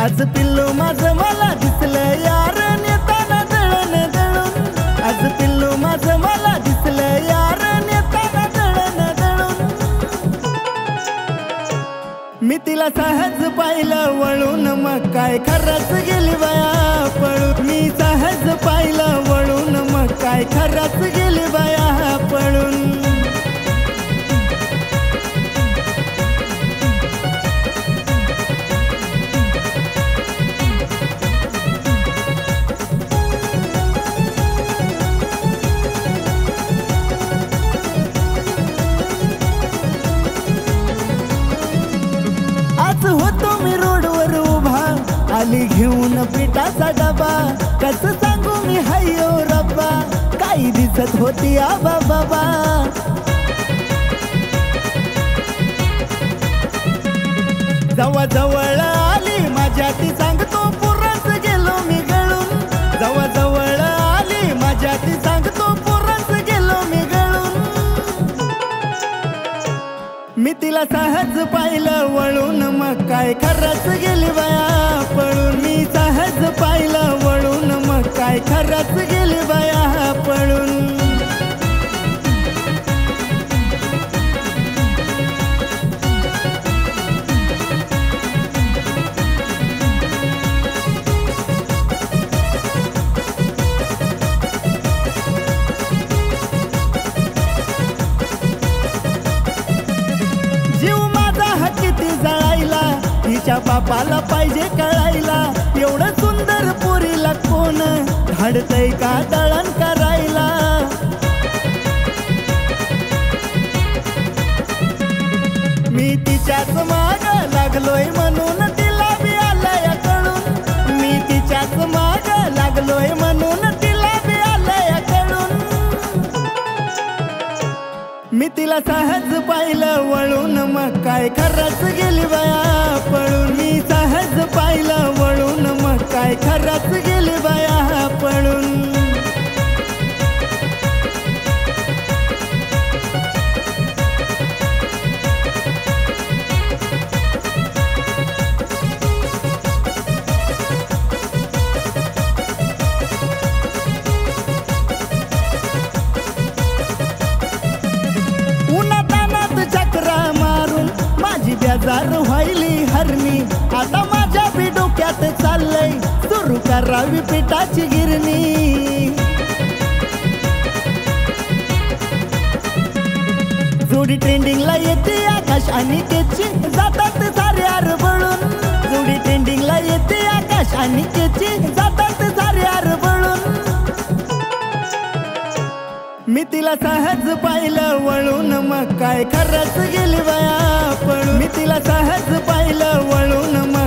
आज पिल्लू माझं मला दिसलं यार नेताना दळण दळून, आज पिल्लू माझं मला दिसलं यार नेताना दळण दळून। मी तिला सहज पाहिलं वळून, मग काय खरंच गेली बाया पळून। मी सहज पाहिलं वळून, मग काय खरंच गेली बाया पळून। आज होतो मी रोडवर उभा, आली घेऊन पिठाचा डबा। कसं सांगू मी हायो रब्बा, काही दिसत होती आबा बाबा। जवळ जवळ आली माझ्या ती सांगतो पुरच गेलो मी गळून। जवळ जवळ आली माझ्या ती सांगतो पुरच गेलो मी गळून। मी तिला सहज पाहिलं वळून, मग काय खरंच गेली बाया पळून। मी सहज पाहिलं वळून, मग काय खरंच गेली बाया पळून। जीव माझा हा किती जळायला, तिच्या बापाला पाहिजे कळायला। एवढं सुंदर पोरीला कोण धाडतय का दळण करायला। मी तिच्याच माग लागलोय म्हणून तिला बी आलंय कळून। मी तिच्याच माग लागलोय म्हणून तिला बी आलंय कळून। मी तिला सहज पाहिलं वळून, मग काय खरंच गेली बाया पळून। मी सहज पाहिलं वळून, मग काय खरंच गेली बाया पळून। चक्रा मारून माझी बेजार व्हायली हरणी। आता माझ्या बी डोक्यात चाललंय सुरू करावी पिठाची गिरणी। जोडी ट्रेंडिंगला येते आकाश आणि केची, जातात सारे आरबळून। जोडी ट्रेंडिंगला येते आकाश आणि केची, जातात सारे आरबळून। मी तिला सहज पाहिलं वळून, मग काय खरंच गेली बाया पळून। मी तिला सहज पाहिलं वळून, मग